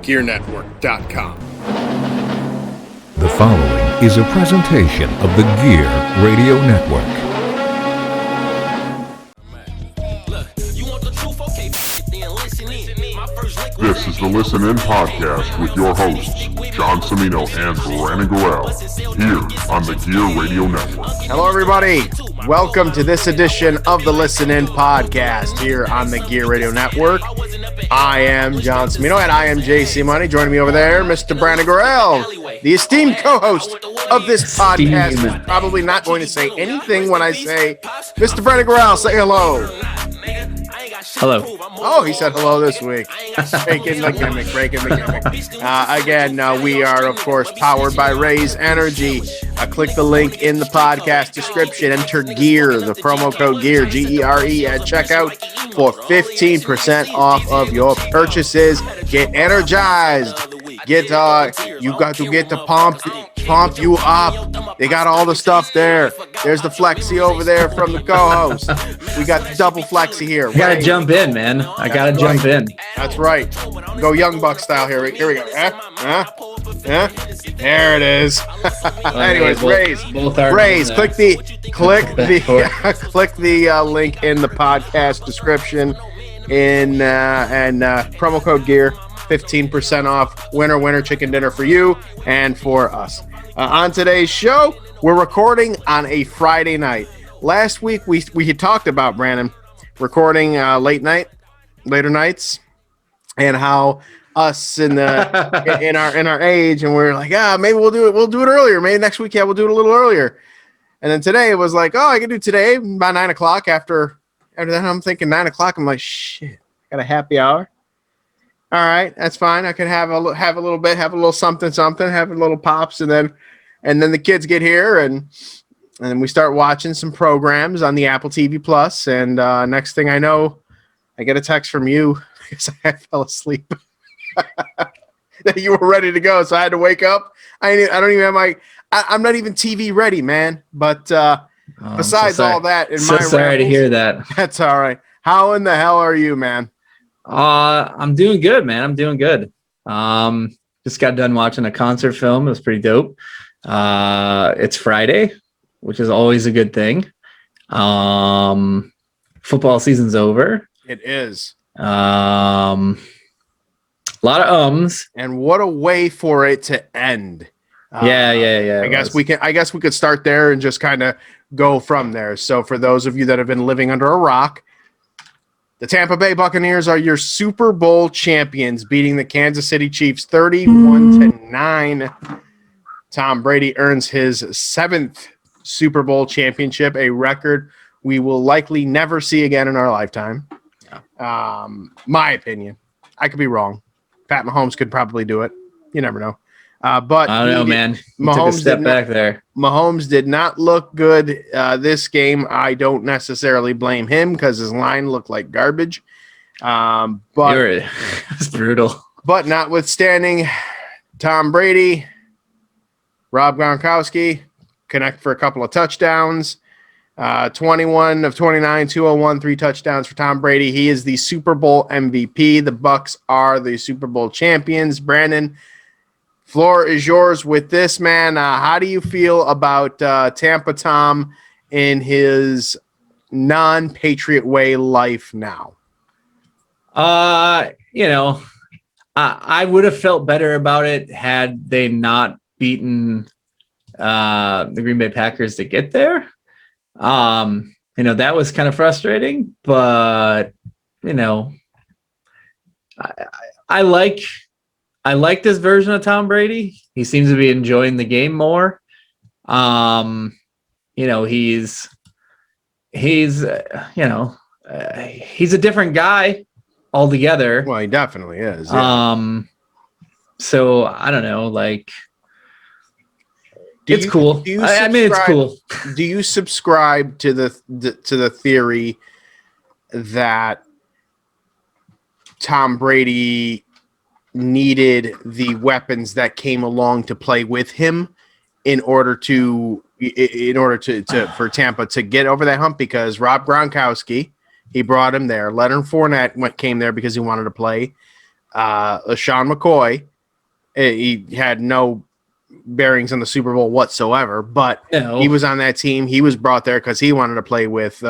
GearNetwork.com. The following is a presentation of the Gear Radio Network. This is the Listen In Podcast with your hosts, John Cimino and Brandon Gorell, here on the Gear Radio Network. Hello, everybody. Welcome to this edition of the Listen In Podcast here on the Gear Radio Network. I am John Cimino, and I am JC Money. Joining me over there, Mr. Brandon Gorell, the esteemed co-host of this podcast, who's probably not going to say anything when I say, Mr. Brandon Gorell, say hello. Hello. Oh, he said hello this week. Breaking the gimmick. Again, we are, of course, powered by Raise Energy. Click the link in the podcast description. Enter GEAR, the promo code GEAR, G-E-R-E, at checkout for 15% off of your purchases. Get energized. You got to get the pump you up. They got all the stuff there. There's the flexi over there from the co-host. We got the double flexi here. I gotta jump in, man. I gotta jump in. That's right. Go Young Buck style here. Here we go. There it is. Anyways, Raise. Click the link in the podcast description and promo code GEAR. 15% off. Winner chicken dinner for you and for us. On today's show, we're recording on a Friday night. Last week we had talked about, Brandon, recording later nights, and how us in our age, and we're like, maybe we'll do it earlier. Maybe next week, we'll do it a little earlier. And then today it was like, I can do today by 9 o'clock. After that, I'm thinking 9 o'clock. I'm like, shit, I got a happy hour. All right, that's fine. I could have a little bit, have a little something, have a little pops, and then the kids get here, and we start watching some programs on the Apple TV Plus. And next thing I know, I get a text from you because I fell asleep that you were ready to go, so I had to wake up. I don't even have I'm not even TV ready, man. But besides all that, sorry to hear that. That's all right. How in the hell are you, man? I'm doing good, man. I'm doing good. Just got done watching a concert film. It was pretty dope. It's Friday, which is always a good thing. Football season's over. It is. A lot of ums. And what a way for it to end. Yeah. I guess we could start there and just kind of go from there. So for those of you that have been living under a rock, the Tampa Bay Buccaneers are your Super Bowl champions, beating the Kansas City Chiefs 31-9. Tom Brady earns his 7th Super Bowl championship, a record we will likely never see again in our lifetime. Yeah. My opinion. I could be wrong. Pat Mahomes could probably do it. You never know. But I don't know, man. Mahomes took a step back there. Mahomes did not look good this game. I don't necessarily blame him because his line looked like garbage. But it was brutal. But notwithstanding, Tom Brady, Rob Gronkowski connect for a couple of touchdowns. 21 of 29, 201, 3 touchdowns for Tom Brady. He is the Super Bowl MVP. The Bucs are the Super Bowl champions. Brandon, floor is yours with this, man. How do you feel about Tampa Tom in his non-Patriot way life now? I would have felt better about it had they not beaten the Green Bay Packers to get there. That was kind of frustrating, but I like this version of Tom Brady. He seems to be enjoying the game more. He's a different guy altogether. Well, he definitely is. Yeah. So I don't know, it's cool. It's cool. Do you subscribe to the theory that Tom Brady needed the weapons that came along to play with him in order for Tampa to get over that hump? Because Rob Gronkowski, he brought him there. Leonard Fournette came there because he wanted to play. Sean McCoy, he had no bearings on the Super Bowl whatsoever, but he was on that team. He was brought there because he wanted to play with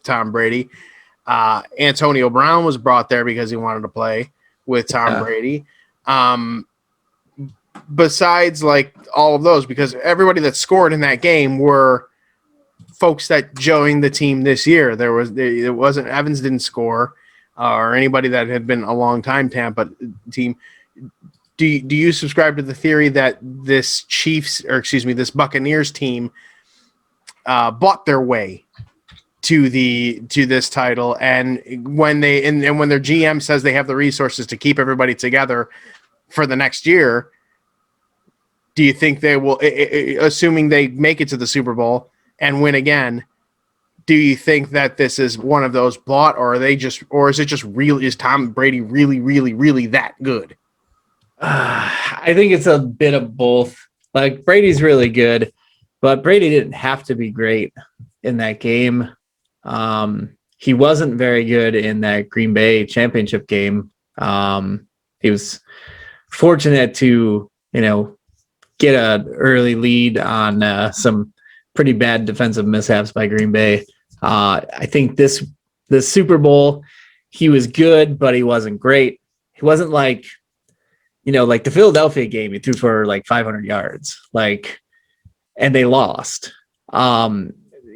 Tom Brady. Antonio Brown was brought there because he wanted to play with Tom Brady. Besides, like, all of those, because everybody that scored in that game were folks that joined the team this year. It wasn't Evans didn't score, or anybody that had been a long time Tampa team. Do you subscribe to the theory that this this Buccaneers team bought their way to this title, and when when their GM says they have the resources to keep everybody together for the next year, do you think they will, assuming they make it to the Super Bowl and win again, do you think that this is one of those bought, or is Tom Brady really, really, really that good? I think it's a bit of both. Like, Brady's really good, but Brady didn't have to be great in that game. He wasn't very good in that Green Bay championship game. He was fortunate to, get an early lead on some pretty bad defensive mishaps by Green Bay. I think the Super Bowl, he was good, but he wasn't great. He wasn't like, like the Philadelphia game, he threw for like 500 yards, and they lost.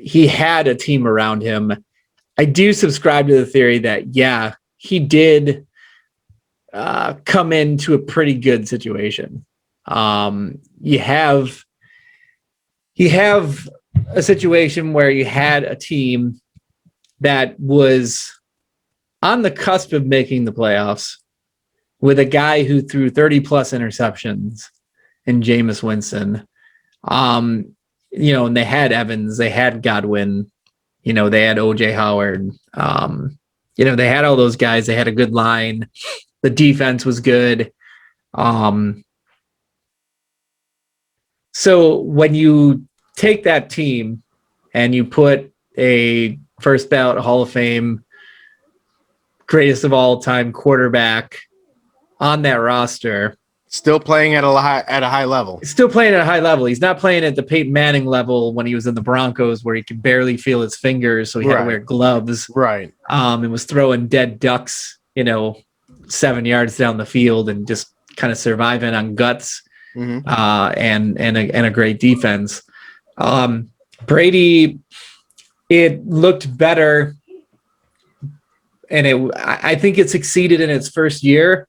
He had a team around him. I do subscribe to the theory that, he did come into a pretty good situation. You have a situation where you had a team that was on the cusp of making the playoffs with a guy who threw 30 plus interceptions in Jameis Winston. And they had Evans, they had Godwin, they had OJ Howard. They had all those guys. They had a good line. The defense was good. So when you take that team and you put a first ballot Hall of Fame, greatest of all time quarterback on that roster, still playing at a high level. Still playing at a high level. He's not playing at the Peyton Manning level when he was in the Broncos, where he could barely feel his fingers, so he had to wear gloves. Right. And was throwing dead ducks, 7 yards down the field and just kind of surviving on guts. Mm-hmm. And a great defense. Brady, it looked better, and I think it succeeded in its first year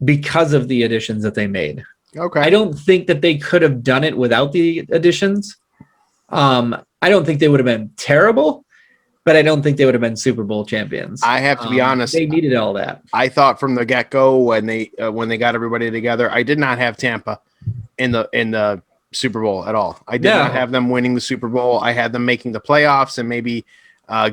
because of the additions that they made. Okay. I don't think that they could have done it without the additions. I don't think they would have been terrible, but I don't think they would have been Super Bowl champions. I have to be honest. They needed all that. I thought from the get-go when they got everybody together, I did not have Tampa in the Super Bowl at all. I did not have them winning the Super Bowl. I had them making the playoffs and maybe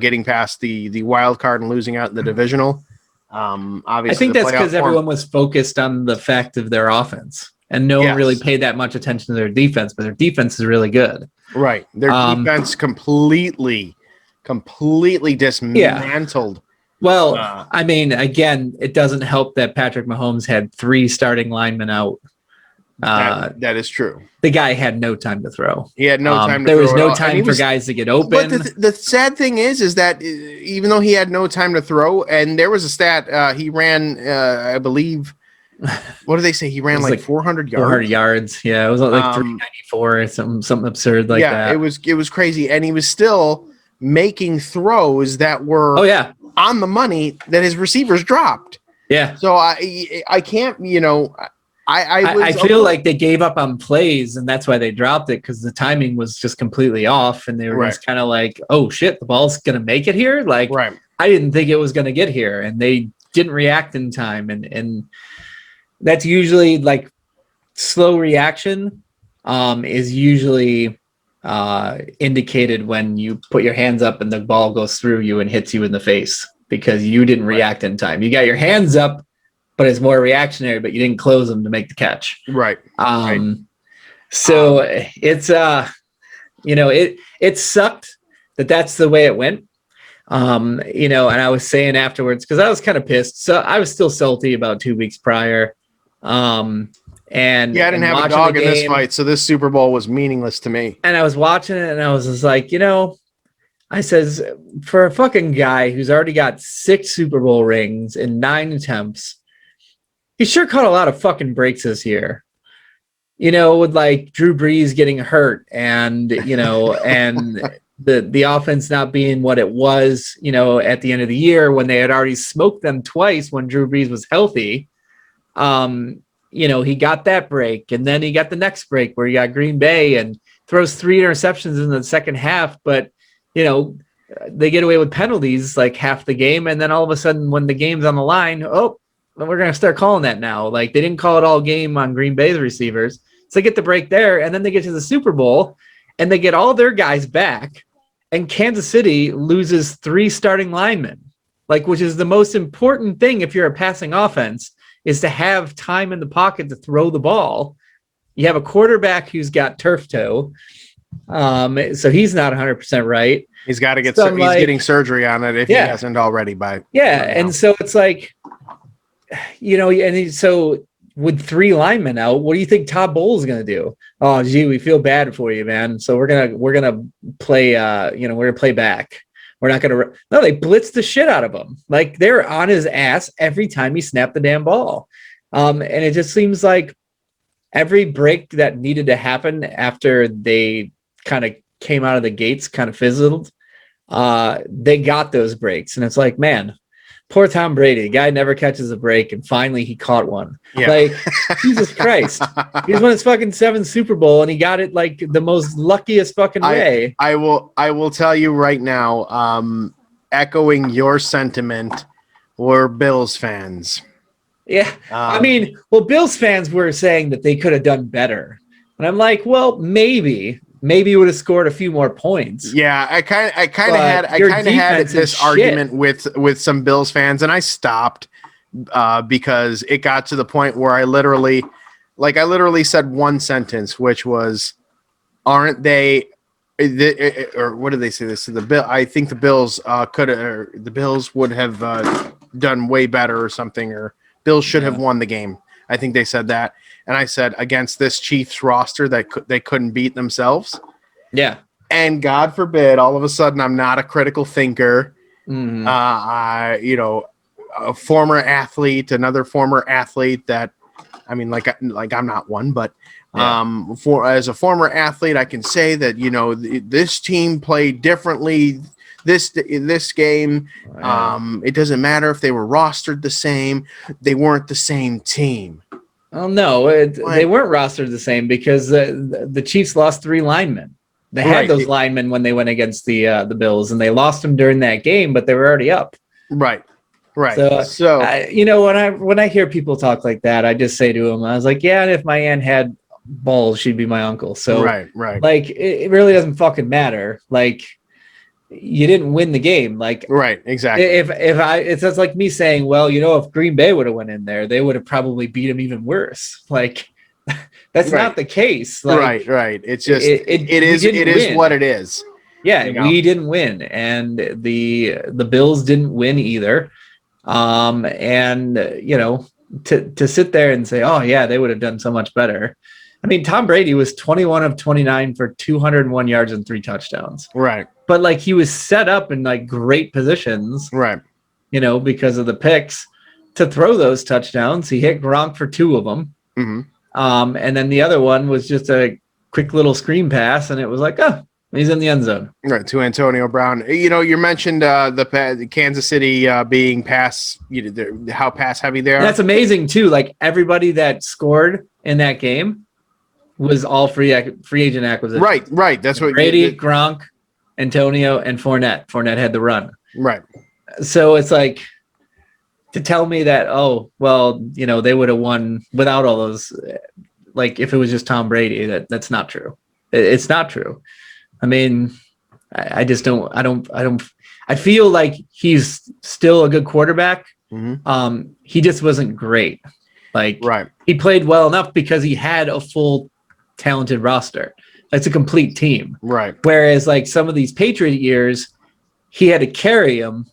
getting past the wild card and losing out in the divisional. Obviously, I think that's because everyone was focused on the fact of their offense, and no one really paid that much attention to their defense. But their defense is really good. Right, their defense completely dismantled. Well, again, it doesn't help that Patrick Mahomes had 3 starting linemen out. That is true. The guy had no time to throw. He had no time to throw. There was no time for guys to get open. But the sad thing is that even though he had no time to throw, and there was a stat, he ran, I believe, what do they say? He ran like 400 yards. 400 yards. Yeah, it was like 394 or something absurd like that. Yeah, it was crazy. And he was still making throws that were on the money that his receivers dropped. Yeah. So I can't, I feel like they gave up on plays, and that's why they dropped it, because the timing was just completely off, and they were just kind of like, "Oh shit, the ball's gonna make it here!" Like, I didn't think it was gonna get here, and they didn't react in time, and that's usually like slow reaction is usually indicated when you put your hands up and the ball goes through you and hits you in the face because you didn't react in time. You got your hands up, but it's more reactionary, but you didn't close them to make the catch. Right. So it's, it sucked that's the way it went. And I was saying afterwards, because I was kind of pissed. So I was still salty about 2 weeks prior. And I didn't have a dog in this fight, so this Super Bowl was meaningless to me. And I was watching it, and I was just like, I says, for a fucking guy who's already got 6 Super Bowl rings in 9 attempts, he sure caught a lot of fucking breaks this year. With like Drew Brees getting hurt and, and the offense not being what it was, at the end of the year when they had already smoked them twice when Drew Brees was healthy. He got that break, and then he got the next break where he got Green Bay and throws 3 interceptions in the second half. But, they get away with penalties like half the game. And then all of a sudden when the game's on the line, we're going to start calling that now. Like, they didn't call it all game on Green Bay's receivers. So they get the break there, and then they get to the Super Bowl and they get all their guys back, and Kansas City loses 3 starting linemen, which is the most important thing if you're a passing offense, is to have time in the pocket to throw the ball. You have a quarterback who's got turf toe, so he's not 100% right. He's got to get. He's getting surgery on it if he hasn't already. And so it's like, so with 3 linemen out, what do you think Todd Bowles is going to do? Oh, gee, we feel bad for you, man. So we're gonna play. We're gonna play back. We're not gonna. No, they blitzed the shit out of him. Like, they're on his ass every time he snapped the damn ball. And it just seems like every break that needed to happen after they kind of came out of the gates kind of fizzled. They got those breaks, and it's like, man, poor Tom Brady. The guy never catches a break, and finally he caught one. Yeah. Like, Jesus Christ. He's won his fucking 7th Super Bowl, and he got it like the most luckiest fucking way. I will tell you right now, echoing your sentiment, we're Bills fans. Yeah. Bills fans were saying that they could have done better. And I'm like, well, maybe you would have scored a few more points. Yeah, I kind of had this argument with some Bills fans, and I stopped because it got to the point where I literally said one sentence, which was, "Aren't they?" Or what did they say? This the bill. I think the Bills the Bills would have done way better or something, or Bills should have won the game. I think they said that. And I said, against this Chiefs roster that they couldn't beat themselves. Yeah. And God forbid, all of a sudden, I'm not a critical thinker. Mm-hmm. A former athlete, another former athlete that, like I'm not one, but as a former athlete, I can say that, this team played differently this game. It doesn't matter if they were rostered the same. They weren't the same team. Well, no, they weren't rostered the same because the Chiefs lost 3 linemen. They had those linemen when they went against the Bills, and they lost them during that game, but they were already up. Right. So when I hear people talk like that, I just say to them, I was like, yeah, if my aunt had balls, she'd be my uncle. So right. Like, it really doesn't fucking matter. Like, you didn't win the game. Like, right, exactly. It's like me saying, well, if Green Bay would have went in there, they would have probably beat them even worse. Like, that's not the case. Like, right. It's just it is what it is. Yeah, we didn't win, and the Bills didn't win either. To sit there and say, oh yeah, they would have done so much better. Tom Brady was 21 of 29 for 201 yards and 3 touchdowns. Right. But like, he was set up in like great positions, right? Because of the picks to throw those touchdowns. He hit Gronk for 2 of them, and then the other one was just a quick little screen pass, and it was like, oh, he's in the end zone. Right, to Antonio Brown. You mentioned the Kansas City being pass, how pass heavy they are. That's amazing too. Like, everybody that scored in that game was all free agent acquisition. Right. That's what Brady, Gronk, Antonio, and Fournette. Fournette had the run. Right. So it's like, to tell me that, oh, well, they would have won without all those, like, if it was just Tom Brady, that's not true. It's not true. I just don't. I feel like he's still a good quarterback. Mm-hmm. He just wasn't great. Like, right. He played well enough because he had a full talented roster. It's a complete team. Right. Whereas like some of these Patriot years, he had to carry him.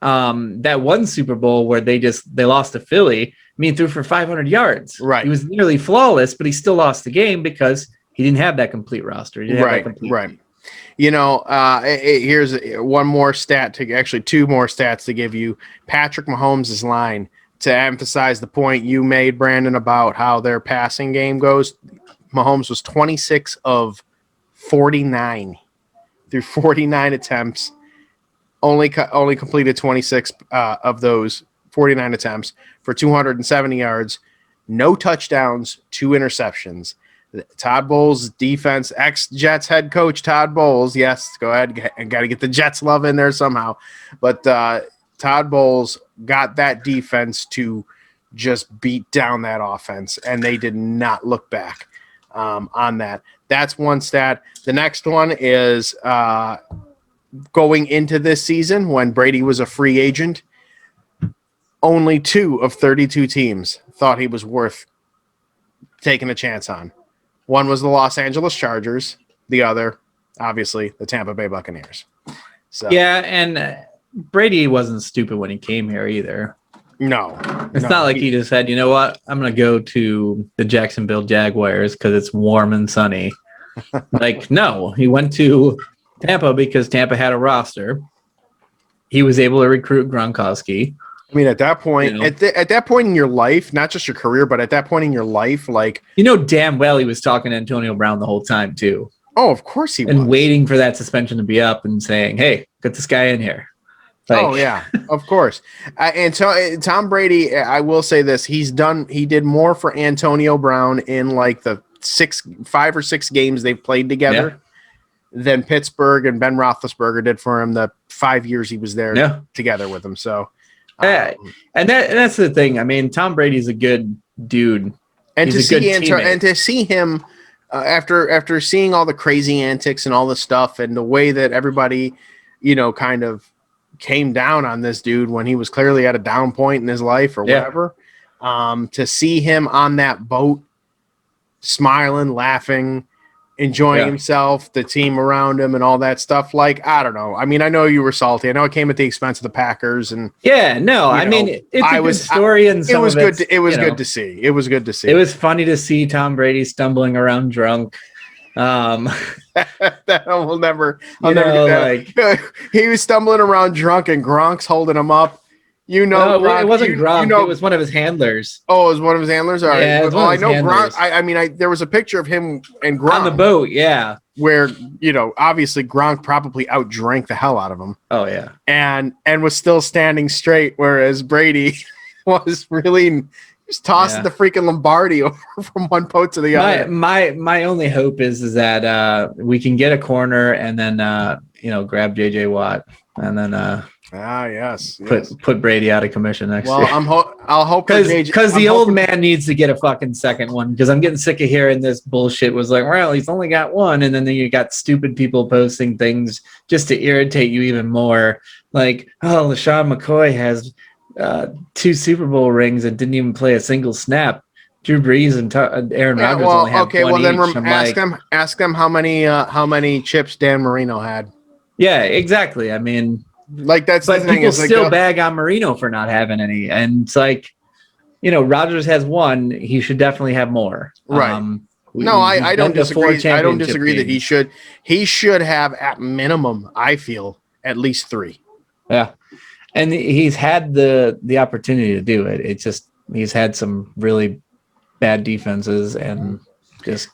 That one Super Bowl where they lost to Philly. I mean, threw for 500 yards. Right. He was nearly flawless, but he still lost the game because he didn't have that complete roster. He didn't have that complete right. team. You know, here's one more stat two more stats to give you. Patrick Mahomes' line, to emphasize the point you made, Brandon, about how their passing game goes. Mahomes was 26 of 49 through 49 attempts. Only completed 26 of those 49 attempts for 270 yards, no touchdowns, 2 interceptions. Todd Bowles' defense, ex-Jets head coach Todd Bowles. Yes, go ahead. Got to get the Jets love in there somehow. But Todd Bowles got that defense to just beat down that offense, and they did not look back on that. That's one stat. The next one is going into this season when Brady was a free agent, only 2 of 32 teams thought he was worth taking a chance on. One was the Los Angeles Chargers. The other, obviously, the Tampa Bay Buccaneers. So yeah, and Brady wasn't stupid when he came here either. No. It's not like he just said, you know what, I'm going to go to the Jacksonville Jaguars because it's warm and sunny. Like, no, he went to Tampa because Tampa had a roster. He was able to recruit Gronkowski. I mean, at that point, You know? at that point in your life, not just your career, but at that point in your life, like, You know damn well he was talking to Antonio Brown the whole time, too. oh, of course he was. And waiting for that suspension to be up and saying, hey, get this guy in here. Like, oh, yeah, of course. And so Tom Brady, I will say this, he did more for Antonio Brown in like the 5 or 6 games they've played together than Pittsburgh and Ben Roethlisberger did for him the 5 years he was there together with him. So, and that's the thing. I mean, Tom Brady's a good dude. And He's to see him after seeing all the crazy antics and all the stuff and the way that everybody, you know, kind of came down on this dude when he was clearly at a down point in his life or whatever, to see him on that boat, smiling, laughing, enjoying himself, the team around him and all that stuff. Like, I don't know. I mean, I know you were salty. I know it came at the expense of the Packers and I mean, it's a good story and it was good. It was good to see. It was good to see. It was funny to see Tom Brady stumbling around drunk. That I'll never get that. Like, he was stumbling around drunk and Gronk's holding him up. You know, no, it wasn't Gronk. It was one of his handlers. Oh, it was one of his handlers? All right. Yeah, well, I know Gronk. I mean, there was a picture of him and Gronk. On the boat, yeah. Where, you know, obviously Gronk probably outdrank the hell out of him. Oh, yeah. And was still standing straight, whereas Brady was really just tossing the freaking Lombardi over from one boat to the other. My only hope is that we can get a corner and then, grab J.J. Watt and then put Brady out of commission next year. I'll hope because the old man needs to get a fucking second one because I'm getting sick of hearing this bullshit. Was like, well, he's only got one, and then you got stupid people posting things just to irritate you even more. Like, oh, LaShawn McCoy has 2 Super Bowl rings and didn't even play a single snap. Drew Brees and Aaron Rodgers only have one each. Then ask them how many chips Dan Marino had. Yeah, exactly. I mean. Like that's but the thing. People still bag on Marino for not having any, and it's like, Rodgers has 1. He should definitely have more. Right. I don't disagree. I don't disagree that he should. He should have at minimum, I feel, at least 3. Yeah, and he's had the opportunity to do it. It's just he's had some really bad defenses and.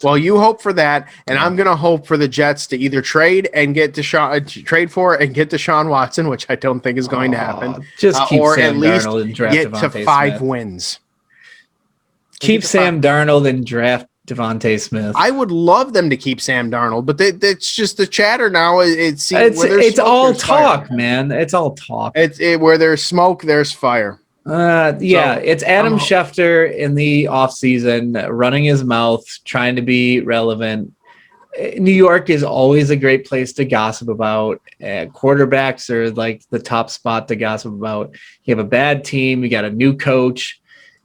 Well, you hope for that, and I'm going to hope for the Jets to either trade for and get Deshaun Watson, which I don't think is going to happen. Just keep or Sam at least Darnold and draft get Devontae to 5 Smith. wins. Keep Sam Darnold and draft Devontae Smith. I would love them to keep Sam Darnold, but it's just the chatter now. It's all talk, fire. Man. It's all talk. Where there's smoke, there's fire. It's Adam Schefter in the offseason running his mouth, trying to be relevant. New York is always a great place to gossip about. Quarterbacks are like the top spot to gossip about. You have a bad team, you got a new coach.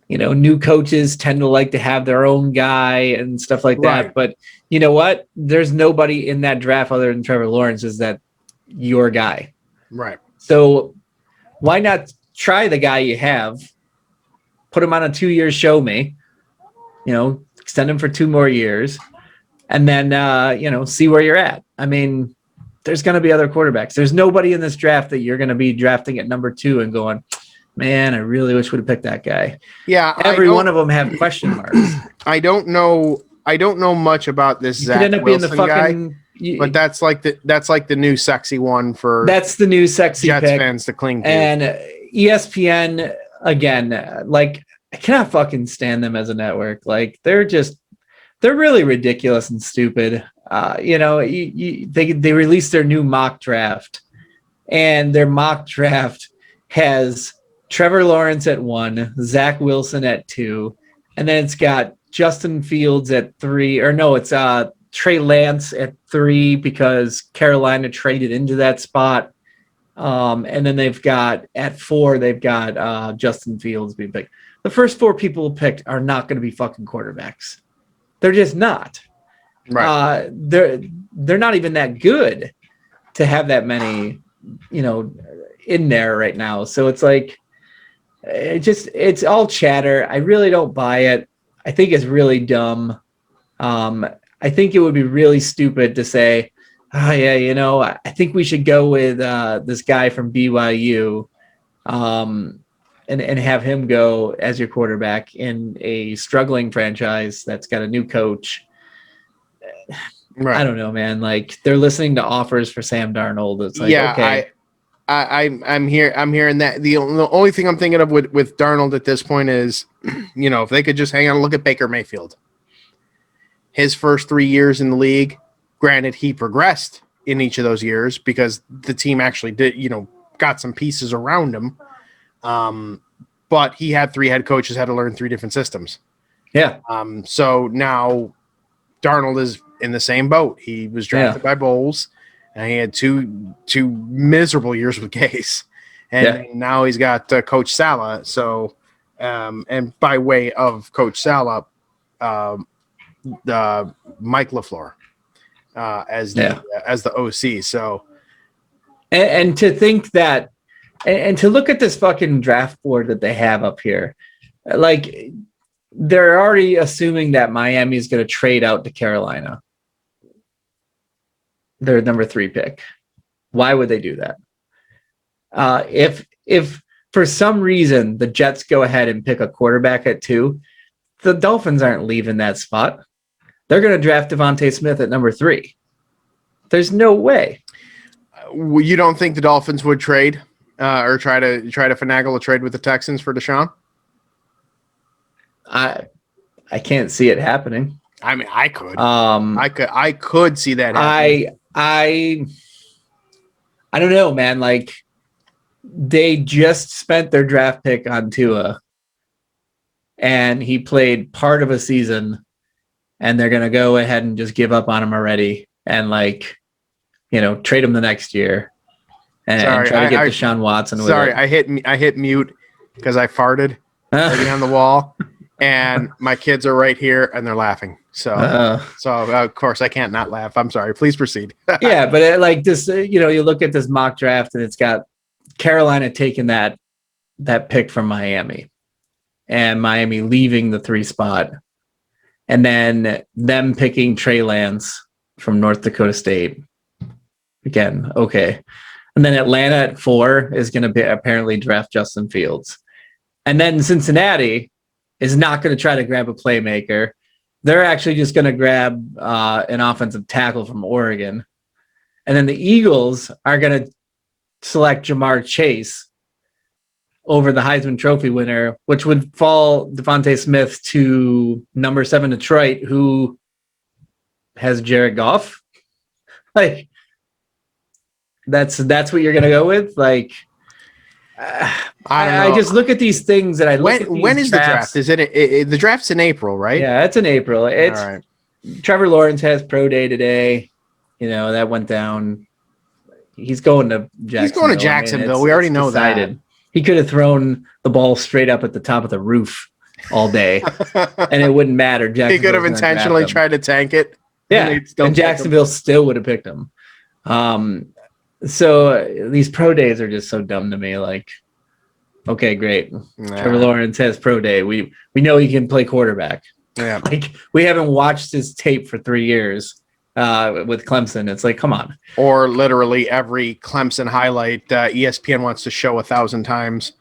New coaches tend to like to have their own guy and stuff like that. Right. But you know what? There's nobody in that draft other than Trevor Lawrence is that your guy. Right. So why not try the guy you have, put him on a 2-year show me, extend him for 2 more years, and then, see where you're at. I mean, there's going to be other quarterbacks. There's nobody in this draft that you're going to be drafting at number 2 and going, man, I really wish we'd have picked that guy. Yeah. Every one of them have question marks. I don't know much about this You Zach could end up Wilson being the fucking guy, but that's like the new sexy one for that's the new sexy Jets pick. fans to cling to. And ESPN, again, like, I cannot fucking stand them as a network. Like, they're really ridiculous and stupid. They released their new mock draft, and their mock draft has Trevor Lawrence at 1, Zach Wilson at 2, and then it's got Justin Fields at 3, or no, it's Trey Lance at 3 because Carolina traded into that spot. And then they've got at 4, they've got Justin Fields being picked. The first 4 people picked are not going to be fucking quarterbacks. They're just not. Right. They're not even that good to have that many, in there right now. So it's like, it's all chatter. I really don't buy it. I think it's really dumb. I think it would be really stupid to say, oh yeah, I think we should go with this guy from BYU, and have him go as your quarterback in a struggling franchise that's got a new coach. Right. I don't know, man. Like, they're listening to offers for Sam Darnold. It's like, okay. I'm hearing that. The only thing I'm thinking of with Darnold at this point is, if they could just hang on and look at Baker Mayfield. His first 3 years in the league, granted, he progressed in each of those years because the team actually did, got some pieces around him. But he had 3 head coaches, had to learn 3 different systems. Yeah. So now Darnold is in the same boat. He was drafted by Bowles, and he had two miserable years with Gase, and now he's got Coach Saleh. So, and by way of Coach Saleh, Mike LaFleur as the OC. So, and to think that, and to look at this fucking draft board that they have up here, like, they're already assuming that Miami is going to trade out to Carolina. Their number 3 pick. Why would they do that? If for some reason the Jets go ahead and pick a quarterback at 2, the Dolphins aren't leaving that spot. They're going to draft Devontae Smith at number 3. There's no way. You don't think the Dolphins would trade or try to finagle a trade with the Texans for Deshaun? I can't see it happening. I mean, I could. I could see that happening. I don't know, man. Like, they just spent their draft pick on Tua, and he played part of a season, and they're gonna go ahead and just give up on him already, and trade him the next year, and try to get Deshaun Watson. Sorry, I hit mute because I farted on the wall. And my kids are right here, and they're laughing. So of course I can't not laugh. I'm sorry. Please proceed. Yeah, but like this, you look at this mock draft, and it's got Carolina taking that pick from Miami, and Miami leaving the 3 spot, and then them picking Trey Lance from North Dakota State. Again, okay, and then Atlanta at 4 is going to be apparently draft Justin Fields, and then Cincinnati is not going to try to grab a playmaker. They're actually just going to grab an offensive tackle from Oregon. And then the Eagles are going to select Jamar Chase over the Heisman Trophy winner, which would fall Devontae Smith to number 7 Detroit, who has Jared Goff. Like, that's what you're going to go with? Like, I just look at these things, and I look at these when is drafts. the draft? Is it the draft's in April, right? Yeah, it's in April. It's all right. Trevor Lawrence has pro day today. That went down. He's going to Jacksonville. He's going to Jacksonville. We already know that. He could have thrown the ball straight up at the top of the roof all day, and it wouldn't matter. He could have intentionally tried to tank it. Yeah, and Jacksonville still would have picked him. So these pro days are just so dumb to me. Like, okay, great. Trevor Lawrence has pro day. We know he can play quarterback. Yeah. Like, we haven't watched his tape for 3 years with Clemson. It's like, come on. Or literally every Clemson highlight ESPN wants to show 1,000 times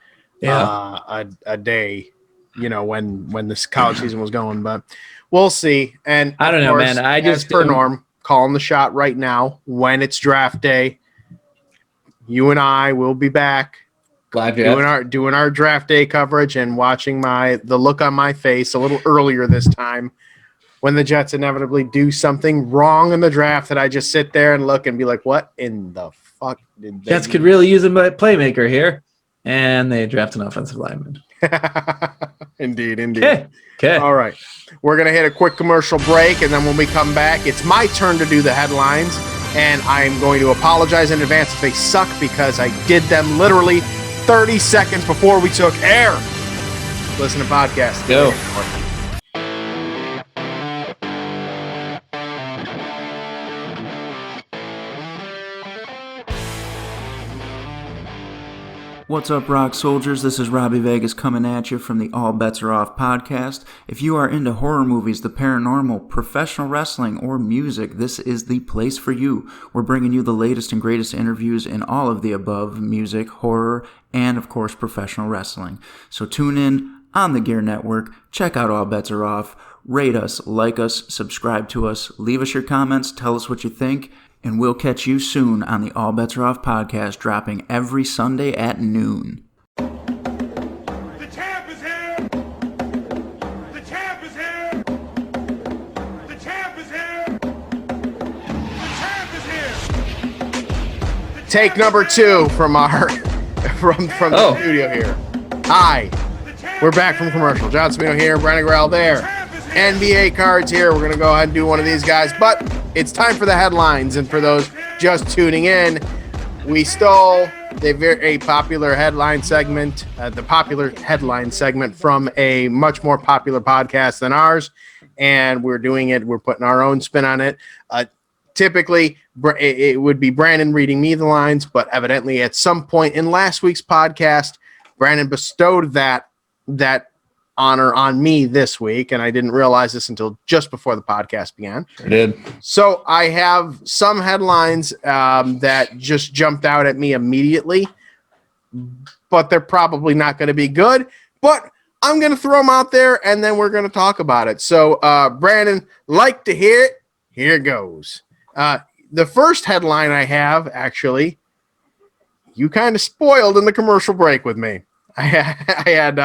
a day, when this college season was going. But we'll see. And I don't know, man. I just, as per norm, calling the shot right now when it's draft day. You and I will be back doing our draft day coverage and watching the look on my face a little earlier this time when the Jets inevitably do something wrong in the draft that I just sit there and look and be like, what in the fuck did they Jets could really use a playmaker here, and they draft an offensive lineman. Indeed. Okay. All right. We're going to hit a quick commercial break, and then when we come back, it's my turn to do the headlines, and I'm going to apologize in advance if they suck because I did them literally 30 seconds before we took air. Listen to podcasts. Go. What's up, Rock Soldiers? This is Robbie Vegas coming at you from the All Bets Are Off podcast. If you are into horror movies, the paranormal, professional wrestling, or music, this is the place for you. We're bringing you the latest and greatest interviews in all of the above: music, horror, and of course, professional wrestling. So tune in on the Gear Network, check out All Bets Are Off, rate us, like us, subscribe to us, leave us your comments, tell us what you think, and we'll catch you soon on the All Bets Are Off podcast, dropping every Sunday at noon. The champ is here! The champ is here! The champ is here! The champ is here! Take number 2 from the studio here. Hi. We're back from commercial. John Cimino here, Brandon Grell there. NBA cards here. We're going to go ahead and do one of these guys, but it's time for the headlines. And for those just tuning in, we stole a popular headline segment, from a much more popular podcast than ours. And we're doing it. We're putting our own spin on it. Typically, it would be Brandon reading me the lines, but evidently at some point in last week's podcast, Brandon bestowed that honor on me this week, and I didn't realize this until just before the podcast began. I did. So I have some headlines that just jumped out at me immediately, but they're probably not going to be good, but I'm going to throw them out there, and then we're going to talk about it. So, Brandon, like to hear it? Here goes. The first headline I have, actually, you kind of spoiled in the commercial break with me. I had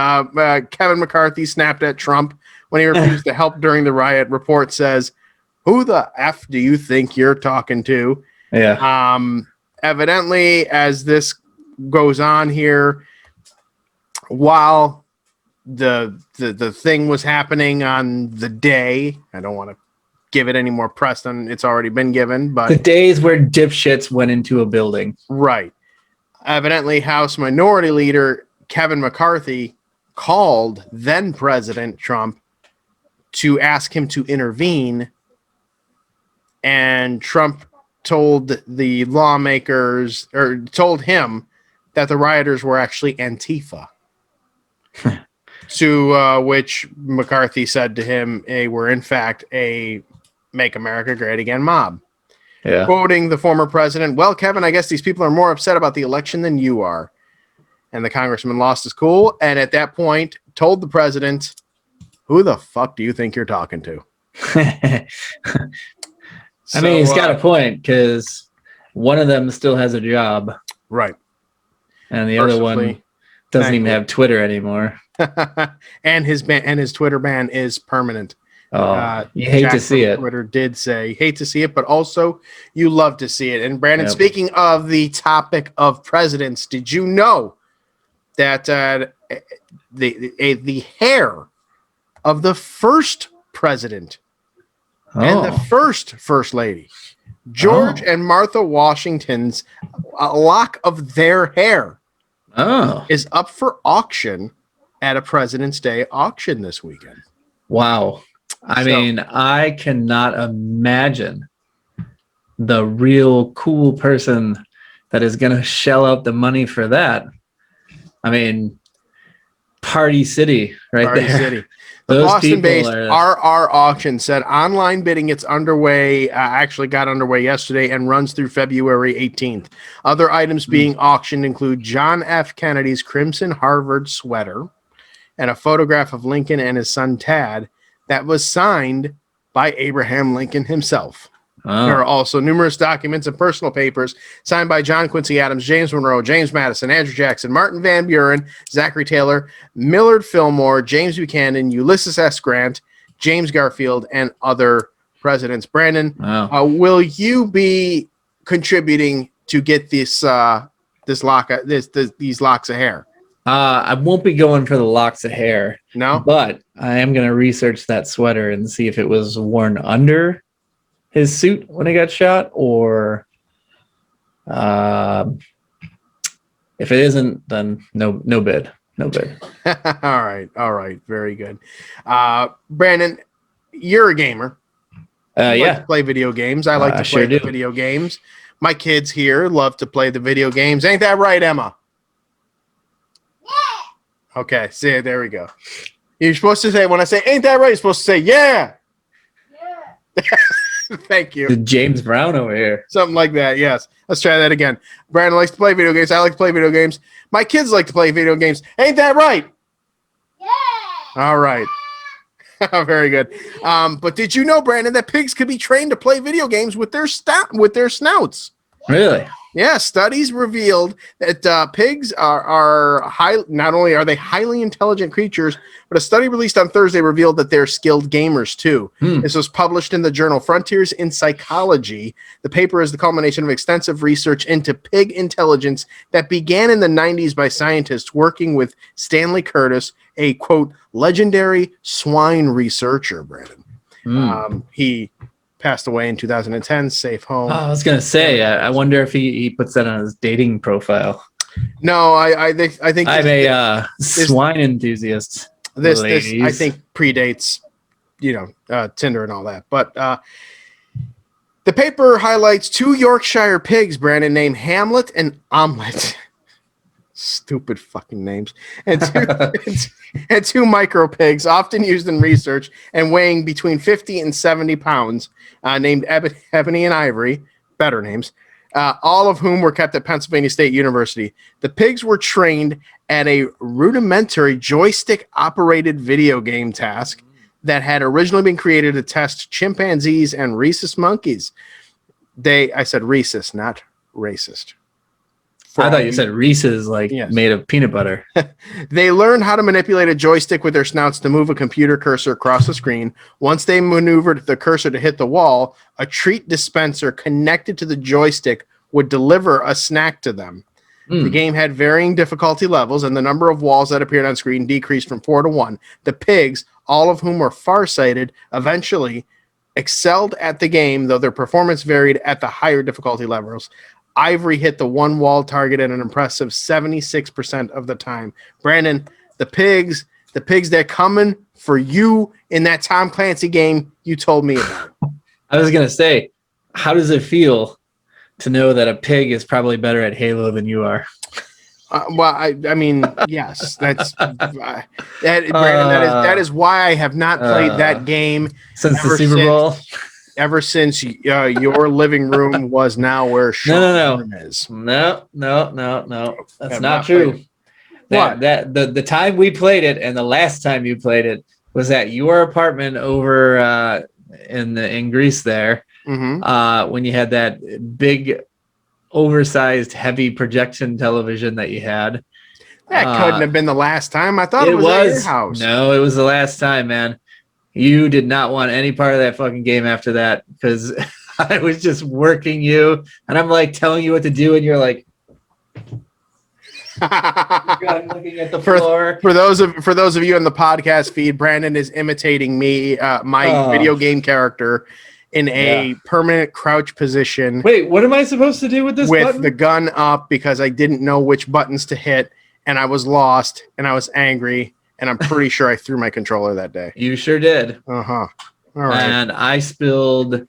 Kevin McCarthy snapped at Trump when he refused to help during the riot. Report says, "Who the F do you think you're talking to?" Yeah. Evidently, as this goes on here, while the thing was happening on the day, I don't want to give it any more press than it's already been given, but the days where dipshits went into a building. Right. Evidently, House Minority Leader Kevin McCarthy called then President Trump to ask him to intervene, and Trump told the lawmakers, or told him, that the rioters were actually Antifa. To which McCarthy said to him, they were in fact a Make America Great Again mob. Yeah. Quoting the former president, "Well, Kevin, I guess these people are more upset about the election than you are." And the congressman lost his cool, and at that point told the president, "Who the fuck do you think you're talking to?" I mean, he's got a point, because one of them still has a job. Right. And the other one doesn't even have Twitter anymore. and his Twitter ban is permanent. You hate to see it. Twitter did say, hate to see it, but also you love to see it. And Brandon, speaking of the topic of presidents, did you know that the hair of the first president and the first lady, George and Martha Washington's lock of their hair is up for auction at a President's Day auction this weekend. Wow. I mean, I cannot imagine the real cool person that is going to shell out the money for that. I mean, Party City, right Party there. City. The Those Boston-based people are- RR Auction said online bidding gets underway, actually got underway yesterday and runs through February 18th. Other items being auctioned include John F. Kennedy's Crimson Harvard sweater and a photograph of Lincoln and his son Tad that was signed by Abraham Lincoln himself. Oh. There are also numerous documents and personal papers signed by John Quincy Adams, James Monroe, James Madison, Andrew Jackson, Martin Van Buren, Zachary Taylor, Millard Fillmore, James Buchanan, Ulysses S. Grant, James Garfield, and other presidents. Brandon, Wow. will you be contributing to get these locks of hair? I won't be going for the locks of hair, No? but I am going to research that sweater and see if it was worn under his suit when he got shot, or if it isn't, then no bid. All right. Very good. Brandon, you're a gamer. You like Yeah. to play video games. I like to I play sure the do. video games. My kids here love to play the video games. Ain't that right, Emma? Yeah. Okay, see, there we go. You're supposed to say, when I say, ain't that right, you're supposed to say, yeah. Yeah. Thank you. The James Brown over here. Something like that, yes. Let's try that again. Brandon likes to play video games. I like to play video games. My kids like to play video games. Ain't that right? Yeah. All right. Very good. But did you know, Brandon, that pigs could be trained to play video games with their snouts? Really? Yeah, studies revealed that pigs are not only are they highly intelligent creatures, but a study released on Thursday revealed that they're skilled gamers too. This was published in the journal Frontiers in Psychology. The paper is the culmination of extensive research into pig intelligence that began in the 90s by scientists working with Stanley Curtis, a quote legendary swine researcher. Brandon, he passed away in 2010. Safe home. Oh, I was gonna say, I wonder if he puts that on his dating profile. No, I think I'm a swine enthusiast. This ladies. I think predates, Tinder and all that. But the paper highlights two Yorkshire pigs, Brandon, named Hamlet and Omelette. Stupid fucking names. And two micro pigs, often used in research and weighing between 50 and 70 pounds, named Ebony and Ivory, better names, all of whom were kept at Pennsylvania State University. The pigs were trained at a rudimentary joystick-operated video game task that had originally been created to test chimpanzees and rhesus monkeys. I said rhesus, not racist. I thought you said Reese's Yes. made of peanut butter. They learned how to manipulate a joystick with their snouts to move a computer cursor across the screen. Once they maneuvered the cursor to hit the wall, a treat dispenser connected to the joystick would deliver a snack to them. The game had varying difficulty levels, and the number of walls that appeared on screen decreased from 4 to 1. The pigs, all of whom were farsighted, eventually excelled at the game, though their performance varied at the higher difficulty levels. Ivory hit the one wall target at an impressive 76% of the time. Brandon, the pigs, they're coming for you in that Tom Clancy game you told me about. I was gonna say, how does it feel to know that a pig is probably better at Halo than you are? Well, I mean, yes, that's Brandon. That is why I have not played that game Since the Super Bowl. Ever since your living room was now where Sean's room is. No. That's Have not not true. played That the time we played it and the last time you played it was at your apartment over in Greece there. Mm-hmm. When you had that big oversized heavy projection television that you had. That couldn't have been the last time. I thought it was at your house. No, it was the last time, man. You did not want any part of that fucking game after that because I was just working you and I'm like telling you what to do and you're like looking at the floor. For those of you in the podcast feed, Brandon is imitating me, my video game character, in a permanent crouch position. Wait, what am I supposed to do with this button? The gun up because I didn't know which buttons to hit and I was lost and I was angry. And I'm pretty sure I threw my controller that day. You sure did. Uh-huh. All right. And I spilled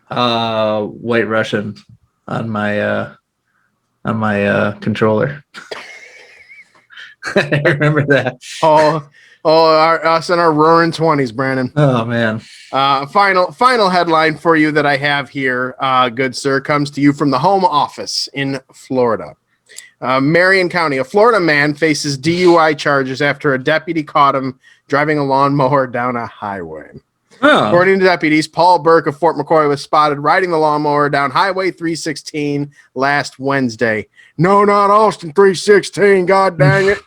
White Russian on my on my controller. I remember that. Us in our roaring 20s, Brandon. Oh man. Final headline for you that I have here, good sir, comes to you from the home office in Florida. Marion County, a Florida man faces DUI charges after a deputy caught him driving a lawnmower down a highway. Oh. According to deputies, Paul Burke of Fort McCoy was spotted riding the lawnmower down Highway 316 last Wednesday. No, not Austin 316, god dang it.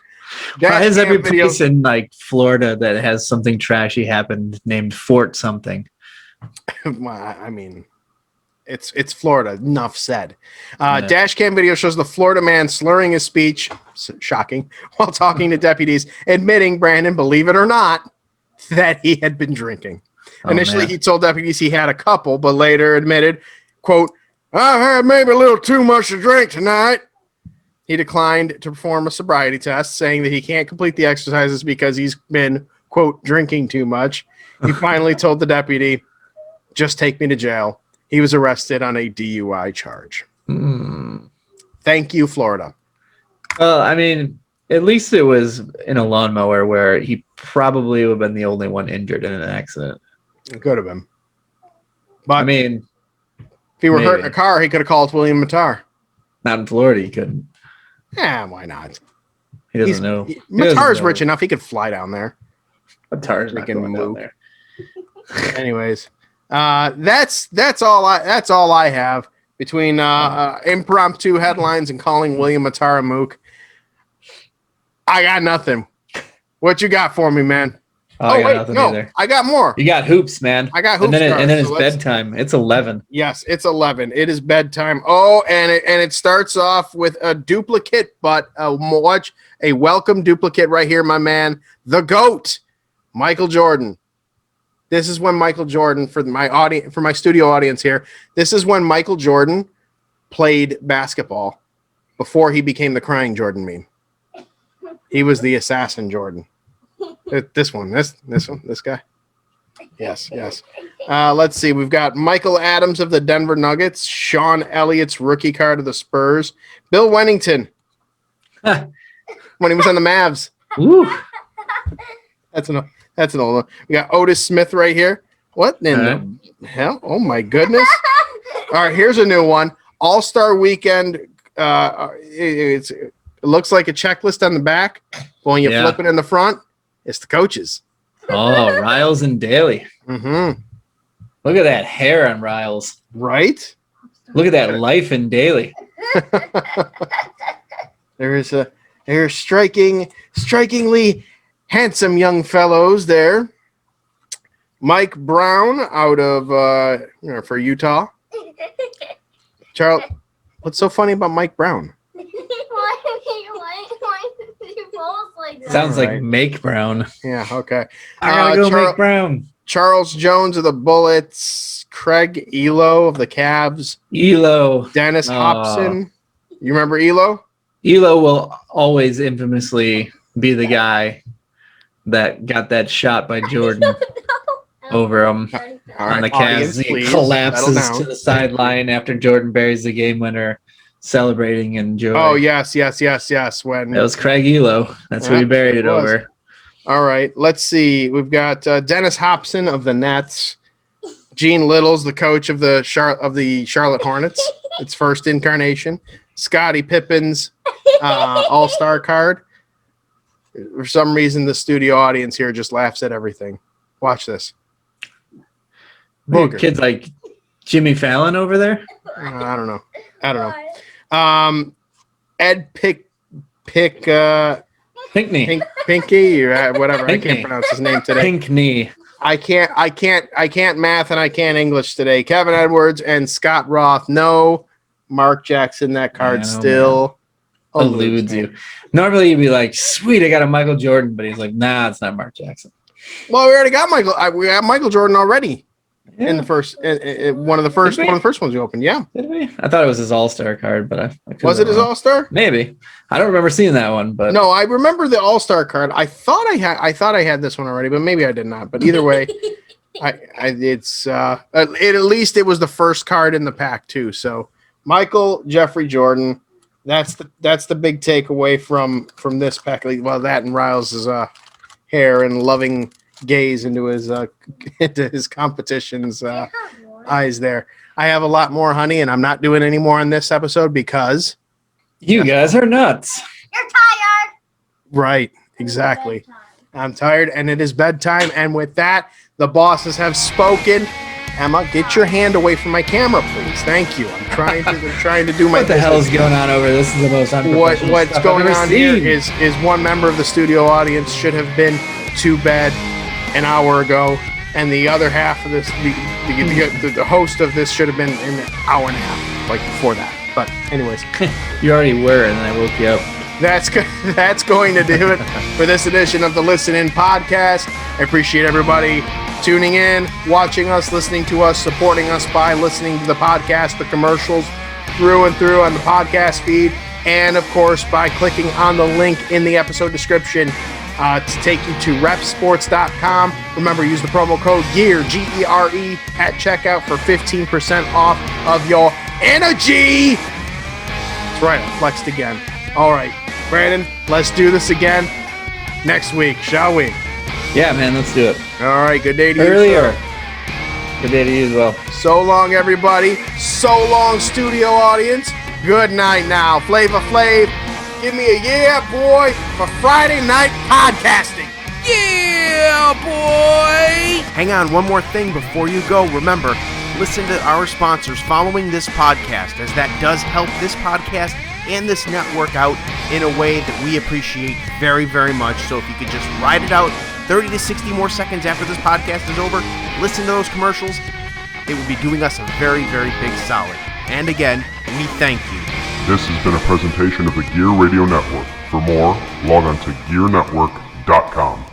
Why is every Dash cam video- place in like Florida that has something trashy happened named Fort something? Well, I mean, it's Florida. Enough said. Dash cam video shows the Florida man slurring his speech, shocking, while talking to deputies, admitting, Brandon, believe it or not, that he had been drinking. Initially, he told deputies he had a couple, but later admitted, quote, I've had maybe a little too much to drink tonight. He declined to perform a sobriety test, saying that he can't complete the exercises because he's been, quote, drinking too much. He finally told the deputy, just take me to jail. He was arrested on a DUI charge. Thank you, Florida. Well, I mean, at least it was in a lawnmower where he probably would have been the only one injured in an accident. It could have been. But I mean, if he were hurt in maybe. a car, he could have called William Matar. Not in Florida, he couldn't. Yeah, why not? He doesn't know. Matar's rich enough; he could fly down there. Matar's not Freaking going down Mook. there. Anyways, that's all I have between impromptu headlines and calling William Matar a mook. I got nothing. What you got for me, man? Oh, I got nothing either. I got more. You got hoops, man. I got hoops, and then it's so let's- bedtime. It's 11. Yes, it's 11. It is bedtime. Oh, and it starts off with a duplicate, but watch a welcome duplicate right here, my man, the GOAT, Michael Jordan. This is when Michael Jordan, for my studio audience here, this is when Michael Jordan played basketball before he became the crying Jordan meme. He was the assassin Jordan. This guy. Yes. Let's see. We've got Michael Adams of the Denver Nuggets, Sean Elliott's rookie card of the Spurs, Bill Wennington when he was on the Mavs. Woo. That's an old one. We got Otis Smith right here. What in the hell? Oh my goodness. All right, here's a new one. All-Star Weekend. It looks like a checklist on the back. But when you flip it in the front, it's the coaches. Oh, Riles and Daly. Mm-hmm. Look at that hair on Riles. Right? Look at that life in Daly. There's strikingly handsome young fellows there. Mike Brown out of for Utah. Charles, what's so funny about Mike Brown? Sounds All right. like Make Brown. Yeah, okay. I gotta go Make Brown. Charles Jones of the Bullets, Craig Elo of the Cavs, Elo. Dennis Hopson. You remember Elo? Elo will always infamously be the guy that got that shot by Jordan over him All on the right, Cavs. audience, He please, settle collapses down. to the sideline after Jordan buries the game winner, celebrating in joy. Oh, yes. When That was Craig Elo. That's who Yeah, he buried it it was. over. All right, let's see. We've got Dennis Hopson of the Nets, Gene Little's the coach of the Charlotte Hornets, its first incarnation, Scottie Pippen's All-Star card. For some reason, the studio audience here just laughs at everything. Watch this. Booger. Kids like Jimmy Fallon over there. I don't know. Ed Pinkney. Pinky or whatever. I Pinckney. can't pronounce his name today. Pinkney. I can't math and I can't English today. Kevin Edwards and Scott Roth. No, Mark Jackson. That card Yeah, still Eludes you. Normally you'd be like, sweet, I got a Michael Jordan, but he's like, nah, it's not Mark Jackson. Well, we already got Michael. We got Michael Jordan already in Yeah. the first one of the first ones we opened. Yeah, Did we? I thought it was his All-Star card, but I could was be it his wrong. All-Star? Maybe. I don't remember seeing that one, but No, I remember the All-Star card. I thought I had this one already, but maybe I did not. But either way, it's at least it was the first card in the pack too. So Michael Jeffrey Jordan, That's the big takeaway from this pack. Well, that and Riles' hair and loving gaze into his competition's eyes there. I have a lot more, honey, and I'm not doing any more on this episode because you guys are nuts. You're tired. Right, exactly. I'm tired, and it is bedtime. And with that, the bosses have spoken. Emma, get your hand away from my camera, please. Thank you. I'm trying to do my. What the hell is going on over there? This is the most unprofessional What's stuff going I've ever on seen. here is one member of the studio audience should have been to bed an hour ago, and the other half of this, the host of this should have been in an hour and a half, like before that. But anyways, You already were, and then I woke you up. that's going to do it for this edition of the Listen In podcast. I appreciate everybody tuning in, watching us, listening to us, supporting us by listening to the podcast, the commercials through and through on the podcast feed, and of course by clicking on the link in the episode description to take you to repsports.com. Remember, use the promo code GEAR, GERE, at checkout for 15% off of your energy. That's right, I flexed again. All right, Brandon, let's do this again next week, shall we? Yeah, man, let's do it. All right, good day to you. Earlier. sir. Good day to you as well. So long, everybody. So long, studio audience. Good night now. Flavor Flav, give me a yeah, boy, for Friday night podcasting. Yeah, boy. Hang on, one more thing before you go. Remember, listen to our sponsors following this podcast, as that does help this podcast and this network out in a way that we appreciate very, very much. So if you could just ride it out 30 to 60 more seconds after this podcast is over, listen to those commercials. It would be doing us a very, very big solid. And again, we thank you. This has been a presentation of the Gear Radio Network. For more, log on to gearnetwork.com.